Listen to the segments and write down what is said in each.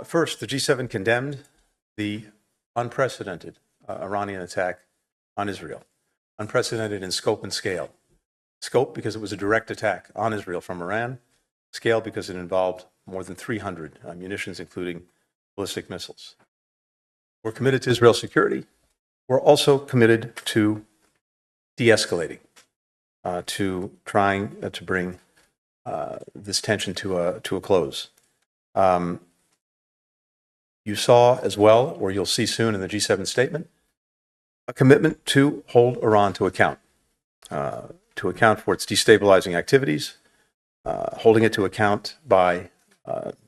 First, the G7 condemned the unprecedented Iranian attack on Israel, unprecedented in scope and scale. Scope because it was a direct attack on Israel from Iran, scale because it involved more than 300 munitions, including ballistic missiles. We're committed to Israel's security. We're also committed to de-escalating, to trying to bring this tension to a close. You saw as well, or you'll see soon in the G7 statement, a commitment to hold Iran to account for its destabilizing activities, holding it to account by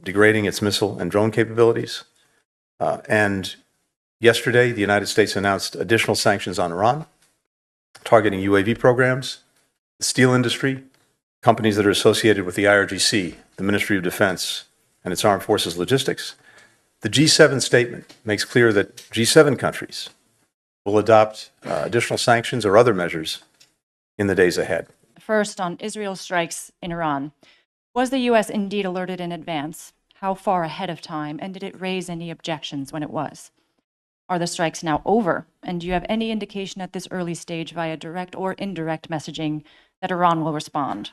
degrading its missile and drone capabilities. And yesterday, the United States announced additional sanctions on Iran, targeting UAV programs, the steel industry, companies that are associated with the IRGC, the Ministry of Defense, and its armed forces logistics. The G7 statement makes clear that G7 countries will adopt additional sanctions or other measures in the days ahead. First, on Israel's strikes in Iran. Was the U.S. indeed alerted in advance? How far ahead of time? And did it raise any objections when it was? Are the strikes now over? And do you have any indication at this early stage via direct or indirect messaging that Iran will respond?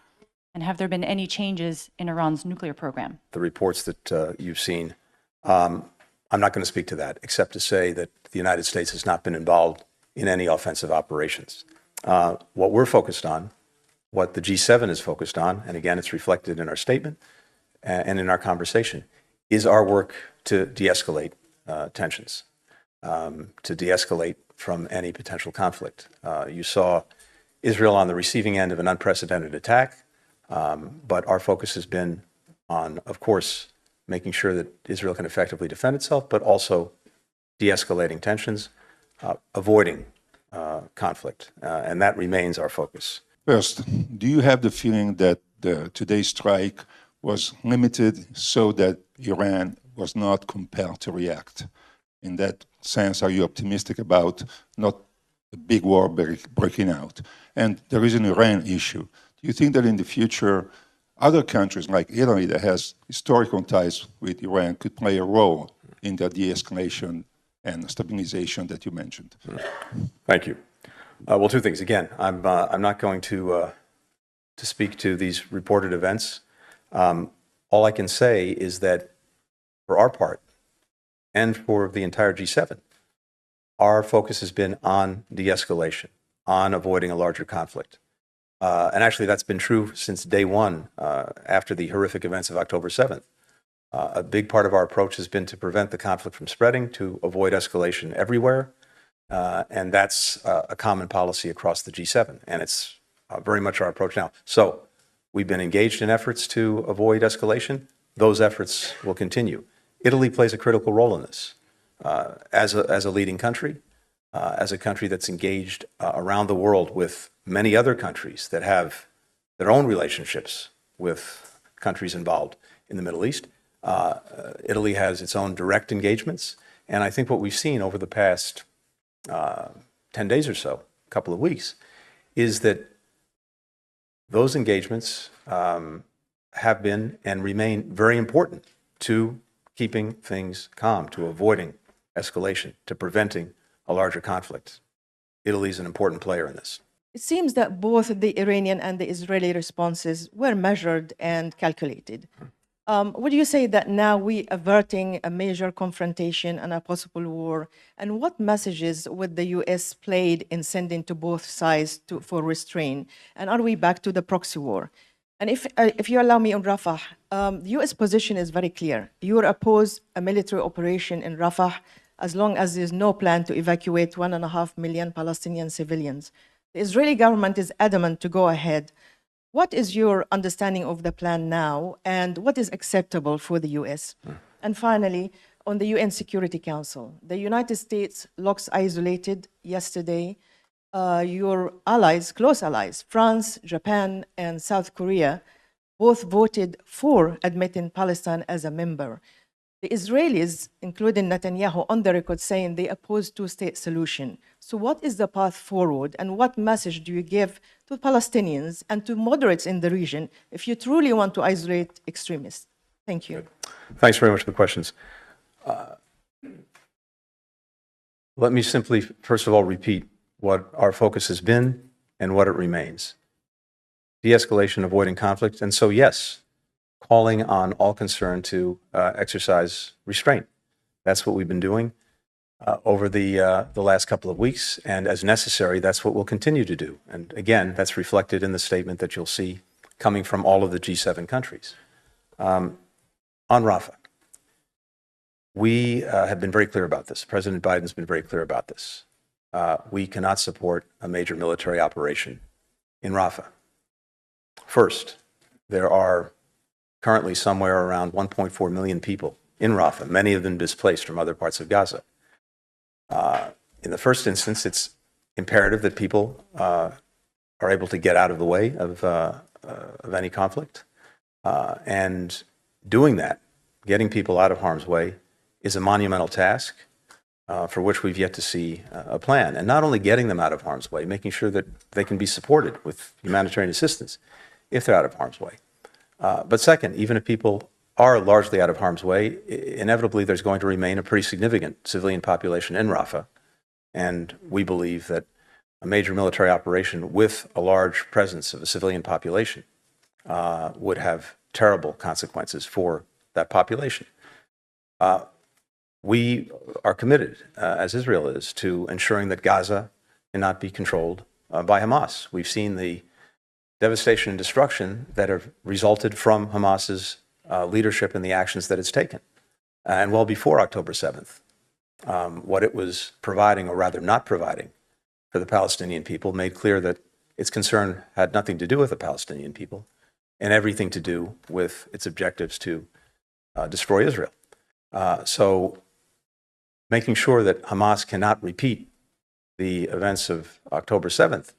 And have there been any changes in Iran's nuclear program? The reports that you've seen, I'm not going to speak to that, except to say that the United States has not been involved in any offensive operations. What we're focused on, what the G7 is focused on, and again, it's reflected in our statement and in our conversation, is our work to de-escalate tensions, to de-escalate from any potential conflict. You saw Israel on the receiving end of an unprecedented attack, but our focus has been on, of course, making sure that Israel can effectively defend itself, but also de-escalating tensions, avoiding conflict, and that remains our focus. First, do you have the feeling that today's strike was limited so that Iran was not compelled to react? In that sense, are you optimistic about not a big war breaking out? And there is an Iran issue. Do you think that in the future, other countries like Italy that has historical ties with Iran could play a role in the de-escalation and stabilization that you mentioned? Thank you. Well, two things. Again, I'm not going to speak to these reported events. All I can say is that for our part and for the entire G7, our focus has been on de-escalation, on avoiding a larger conflict. And actually, that's been true since day one after the horrific events of October 7th. A big part of our approach has been to prevent the conflict from spreading, to avoid escalation everywhere. And that's a common policy across the G7. And it's very much our approach now. So we've been engaged in efforts to avoid escalation. Those efforts will continue. Italy plays a critical role in this as a leading country, as a country that's engaged around the world with many other countries that have their own relationships with countries involved in the Middle East. Italy has its own direct engagements. And I think what we've seen over the past 10 days or so, a couple of weeks, is that those engagements have been and remain very important to keeping things calm, to avoiding escalation, to preventing a larger conflict. Italy is an important player in this. It seems that both the Iranian and the Israeli responses were measured and calculated. Would you say that now we averting a major confrontation and a possible war? And what messages would the U.S. played in sending to both sides for restraint? And are we back to the proxy war? And if you allow me on Rafah, the U.S. position is very clear. You oppose a military operation in Rafah as long as there's no plan to evacuate 1.5 million Palestinian civilians. The Israeli government is adamant to go ahead. What is your understanding of the plan now, and what is acceptable for the U.S.? And finally, on the UN Security Council, the United States looks isolated yesterday. Your allies, close allies, France, Japan, and South Korea, both voted for admitting Palestine as a member. The Israelis, including Netanyahu, on the record saying they oppose two-state solution. So what is the path forward, and what message do you give to Palestinians and to moderates in the region if you truly want to isolate extremists? Thank you. Thanks very much for the questions. Let me simply, first of all, repeat what our focus has been and what it remains. De-escalation, avoiding conflict, and so yes, calling on all concerned to exercise restraint. That's what we've been doing over the last couple of weeks, and as necessary, that's what we'll continue to do. And again, that's reflected in the statement that you'll see coming from all of the G7 countries. On Rafah, we have been very clear about this. President Biden's been very clear about this. We cannot support a major military operation in Rafah. First, there are currently somewhere around 1.4 million people in Rafah, many of them displaced from other parts of Gaza. In the first instance, it's imperative that people are able to get out of the way of any conflict. And doing that, getting people out of harm's way, is a monumental task for which we've yet to see a plan. And not only getting them out of harm's way, making sure that they can be supported with humanitarian assistance if they're out of harm's way. But second, even if people are largely out of harm's way, inevitably there's going to remain a pretty significant civilian population in Rafah. And we believe that a major military operation with a large presence of a civilian population would have terrible consequences for that population. We are committed, as Israel is, to ensuring that Gaza cannot be controlled by Hamas. We've seen the devastation and destruction that have resulted from Hamas's leadership and the actions that it's taken. And well before October 7th, what it was providing, or rather not providing, for the Palestinian people made clear that its concern had nothing to do with the Palestinian people and everything to do with its objectives to destroy Israel. So making sure that Hamas cannot repeat the events of October 7th,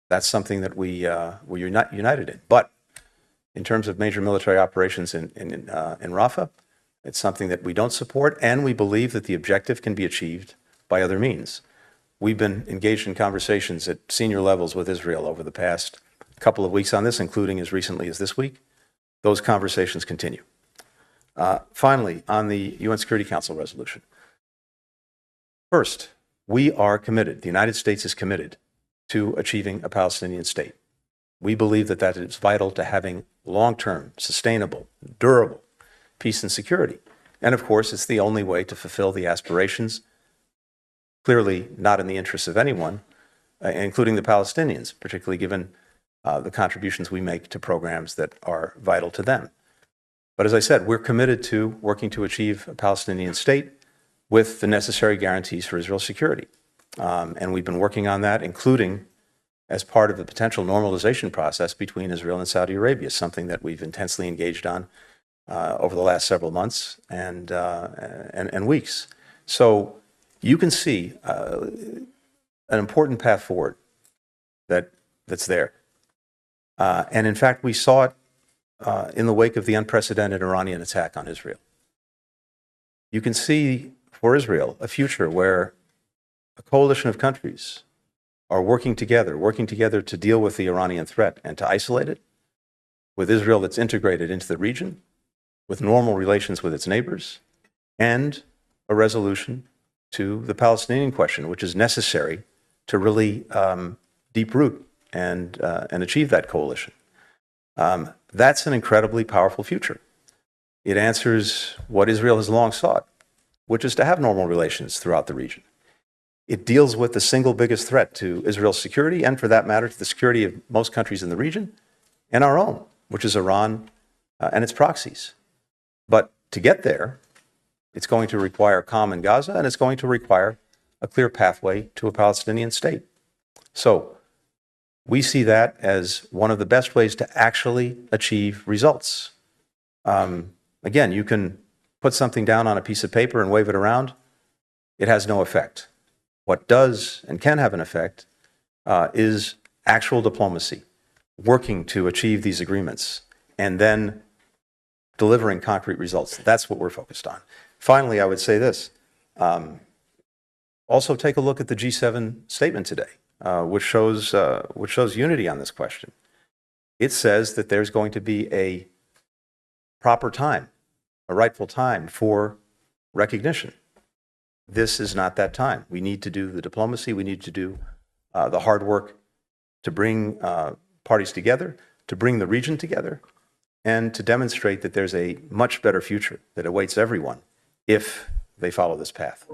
that's something that we're united in. But in terms of major military operations in Rafah, it's something that we don't support, and we believe that the objective can be achieved by other means. We've been engaged in conversations at senior levels with Israel over the past couple of weeks on this, including as recently as this week. Those conversations continue. Finally, on the UN Security Council resolution. First, we are committed, the United States is committed to achieving a Palestinian state. We believe that that is vital to having long-term, sustainable, durable peace and security. And of course, it's the only way to fulfill the aspirations, clearly not in the interests of anyone, including the Palestinians, particularly given the contributions we make to programs that are vital to them. But as I said, we're committed to working to achieve a Palestinian state with the necessary guarantees for Israel's security. And we've been working on that, including as part of the potential normalization process between Israel and Saudi Arabia, something that we've intensely engaged on over the last several months and weeks. So you can see an important path forward that's there. And in fact, we saw it in the wake of the unprecedented Iranian attack on Israel. You can see for Israel a future where a coalition of countries are working together to deal with the Iranian threat and to isolate it, with Israel that's integrated into the region, with normal relations with its neighbors, and a resolution to the Palestinian question, which is necessary to really deep root and achieve that coalition. That's an incredibly powerful future. It answers what Israel has long sought, which is to have normal relations throughout the region. It deals with the single biggest threat to Israel's security, and for that matter, to the security of most countries in the region, and our own, which is Iran and its proxies. But to get there, it's going to require calm in Gaza, and it's going to require a clear pathway to a Palestinian state. So we see that as one of the best ways to actually achieve results. Again, you can put something down on a piece of paper and wave it around. It has no effect. What does and can have an effect is actual diplomacy, working to achieve these agreements, and then delivering concrete results. That's what we're focused on. Finally, I would say this. Also take a look at the G7 statement today, which shows unity on this question. It says that there's going to be a proper time, a rightful time for recognition. This is not that time. We need to do the diplomacy. We need to do the hard work to bring parties together, to bring the region together, and to demonstrate that there's a much better future that awaits everyone if they follow this path.